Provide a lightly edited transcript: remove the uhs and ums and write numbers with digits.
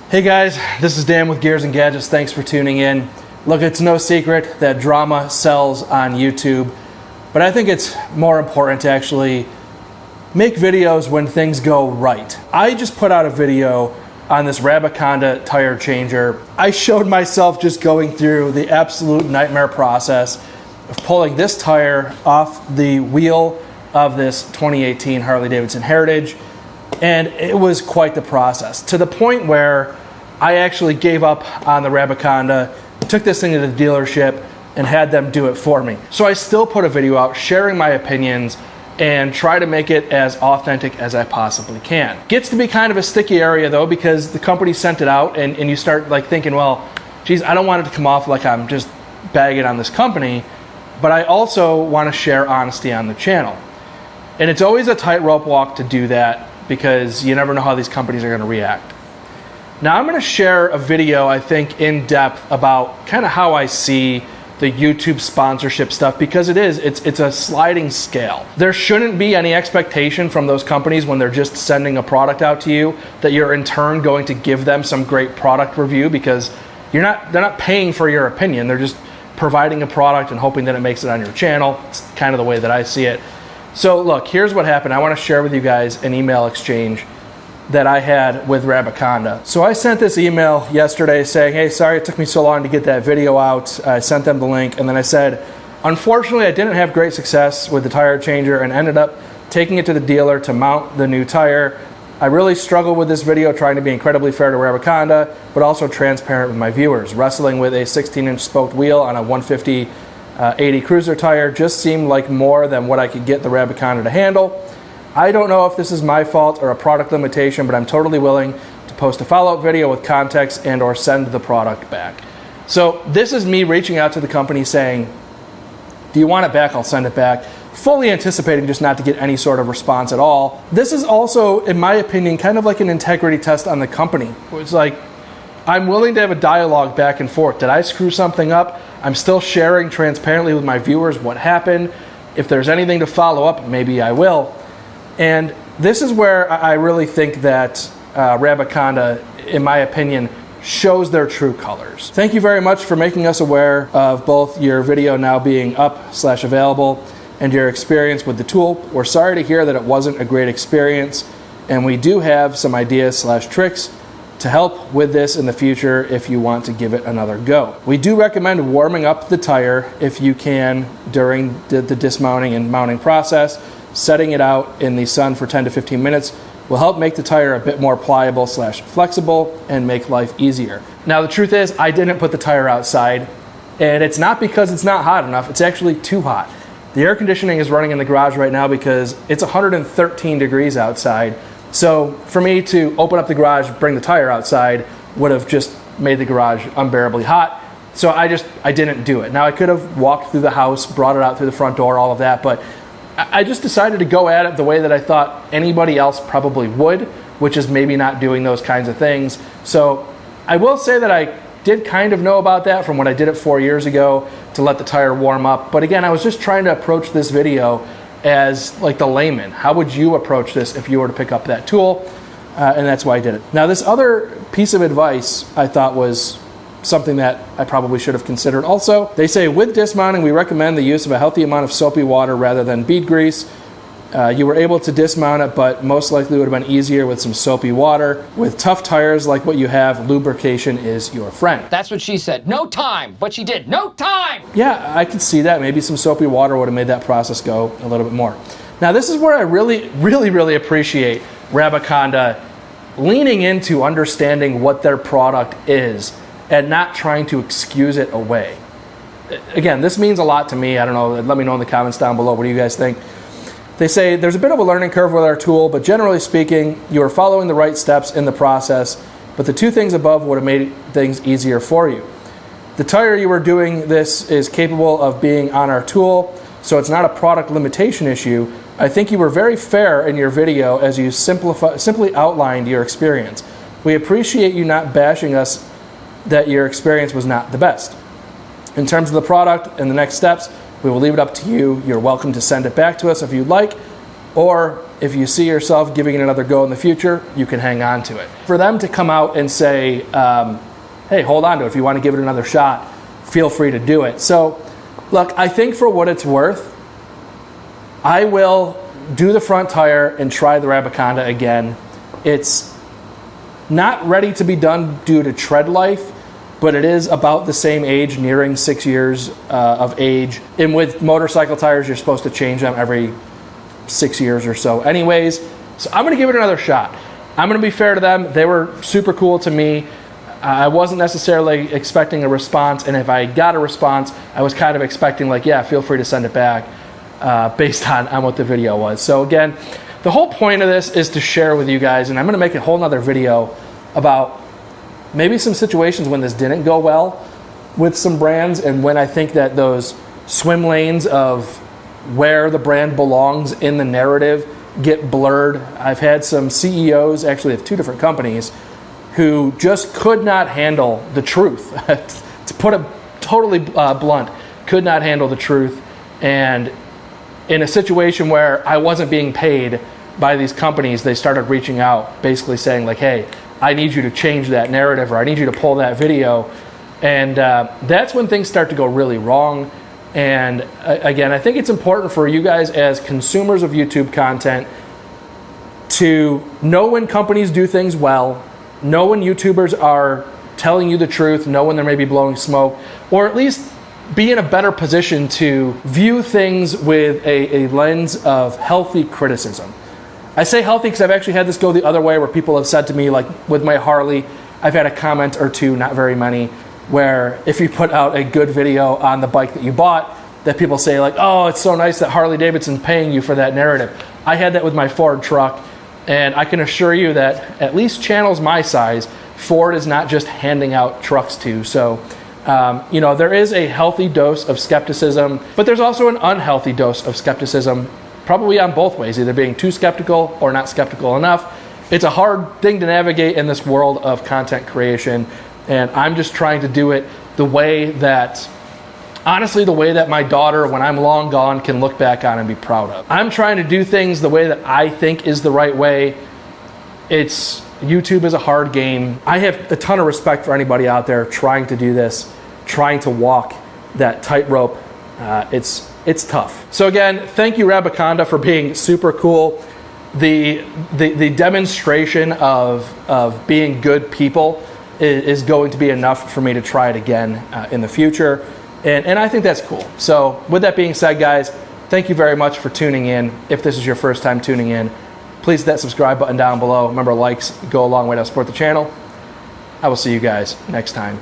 Hey guys, this is Dan with Gears and Gadgets. Thanks for tuning in. Look, it's no secret that drama sells on YouTube, but I think it's more important to actually make videos when things go right. I just put out a video on this Rabaconda tire changer. I showed myself just going through the absolute nightmare process of pulling this tire off the wheel of this 2018 Harley-Davidson Heritage, and it was quite the process, to the point where I actually gave up on the Rabaconda, took this thing to the dealership, and had them do it for me. So I still put a video out sharing my opinions and try to make it as authentic as I possibly can. Gets to be kind of a sticky area though, because the company sent it out and you start like thinking, well, geez, I don't want it to come off like I'm just bagging on this company, but I also want to share honesty on the channel. And it's always a tightrope walk to do that, because you never know how these companies are going to react. Now I'm going to share a video, I think, in depth about kind of how I see the YouTube sponsorship stuff, because it's a sliding scale. There shouldn't be any expectation from those companies when they're just sending a product out to you that you're in turn going to give them some great product review, because they're not paying for your opinion. They're just providing a product and hoping that it makes it on your channel. It's kind of the way that I see it. So look, here's what happened. I want to share with you guys an email exchange that I had with Rabaconda. So I sent this email yesterday saying, hey, sorry it took me so long to get that video out. I sent them the link, and then I said, unfortunately I didn't have great success with the tire changer and ended up taking it to the dealer to mount the new tire. I really struggled with this video, trying to be incredibly fair to Rabaconda, but also transparent with my viewers. Wrestling with a 16-inch spoked wheel on a 150 80 cruiser tire just seemed like more than what I could get the Rabaconda to handle. I don't know if this is my fault or a product limitation, but I'm totally willing to post a follow-up video with context and or send the product back. So this is me reaching out to the company saying, do you want it back? I'll send it back. Fully anticipating just not to get any sort of response at all. This is also, in my opinion, kind of like an integrity test on the company. It's like, I'm willing to have a dialogue back and forth. Did I screw something up? I'm still sharing transparently with my viewers what happened. If there's anything to follow up, maybe I will. And this is where I really think that Rabaconda, in my opinion, shows their true colors. Thank you very much for making us aware of both your video now being up/available and your experience with the tool. We're sorry to hear that it wasn't a great experience, and we do have some ideas/tricks to help with this in the future if you want to give it another go. We do recommend warming up the tire if you can during the dismounting and mounting process. Setting it out in the sun for 10 to 15 minutes will help make the tire a bit more pliable/flexible and make life easier. Now the truth is, I didn't put the tire outside, and it's not because it's not hot enough, it's actually too hot. The air conditioning is running in the garage right now because it's 113 degrees outside. So for me to open up the garage, bring the tire outside, would have just made the garage unbearably hot. So I didn't do it. Now I could have walked through the house, brought it out through the front door, all of that, but I just decided to go at it the way that I thought anybody else probably would, which is maybe not doing those kinds of things. So I will say that I did kind of know about that from when I did it 4 years ago to let the tire warm up. But again, I was just trying to approach this video as like the layman. How would you approach this if you were to pick up that tool? And that's why I did it. Now this other piece of advice I thought was something that I probably should have considered also. They say with dismounting, we recommend the use of a healthy amount of soapy water rather than bead grease. You were able to dismount it, but most likely would have been easier with some soapy water. With tough tires like what you have, lubrication is your friend. That's what she said. No time, but she did. No time! Yeah, I could see that. Maybe some soapy water would have made that process go a little bit more. Now this is where I really appreciate Rabaconda leaning into understanding what their product is and not trying to excuse it away. Again, this means a lot to me. I don't know, let me know in the comments down below. What do you guys think? They say there's a bit of a learning curve with our tool, but generally speaking, you are following the right steps in the process, but the two things above would have made things easier for you. The tire you were doing this is capable of being on our tool, so it's not a product limitation issue. I think you were very fair in your video as you simply outlined your experience. We appreciate you not bashing us that your experience was not the best. In terms of the product and the next steps, we will leave it up to you. You're welcome to send it back to us if you'd like, Or if you see yourself giving it another go in the future, you can hang on to it. For them to come out and say, hey, hold on to it. If you want to give it another shot, feel free to do it. So, look, I think for what it's worth, I will do the front tire and try the Rabaconda again. It's not ready to be done due to tread life, but it is about the same age, nearing 6 years of age. And with motorcycle tires, you're supposed to change them every 6 years or so anyways. So I'm gonna give it another shot. I'm gonna be fair to them. They were super cool to me. I wasn't necessarily expecting a response, and if I got a response, I was kind of expecting like, yeah, feel free to send it back based on what the video was. So again, the whole point of this is to share with you guys, and I'm gonna make a whole nother video about maybe some situations when this didn't go well with some brands, and when I think that those swim lanes of where the brand belongs in the narrative get blurred. I've had some CEOs, actually of 2 different companies, who just could not handle the truth. To put it totally blunt, could not handle the truth. And in a situation where I wasn't being paid by these companies, they started reaching out, basically saying like, hey, I need you to change that narrative, or I need you to pull that video. And that's when things start to go really wrong. And again, I think it's important for you guys as consumers of YouTube content to know when companies do things well, know when YouTubers are telling you the truth, know when they're maybe blowing smoke, or at least be in a better position to view things with a lens of healthy criticism. I say healthy because I've actually had this go the other way, where people have said to me, like with my Harley, I've had a comment or two, not very many, where if you put out a good video on the bike that you bought, that people say like, oh, it's so nice that Harley-Davidson paying you for that narrative. I had that with my Ford truck, and I can assure you that at least channels my size, Ford is not just handing out trucks to. So, you know, there is a healthy dose of skepticism, but there's also an unhealthy dose of skepticism, probably on both ways, either being too skeptical or not skeptical enough. It's a hard thing to navigate in this world of content creation, and I'm just trying to do it the way that, honestly, the way that my daughter, when I'm long gone, can look back on and be proud of. I'm trying to do things the way that I think is the right way. YouTube is a hard game. I have a ton of respect for anybody out there trying to do this, trying to walk that tightrope. It's tough. So again, thank you, Rabaconda, for being super cool. The demonstration of being good people is going to be enough for me to try it again in the future. And I think that's cool. So with that being said, guys, thank you very much for tuning in. If this is your first time tuning in, please hit that subscribe button down below. Remember, likes go a long way to support the channel. I will see you guys next time.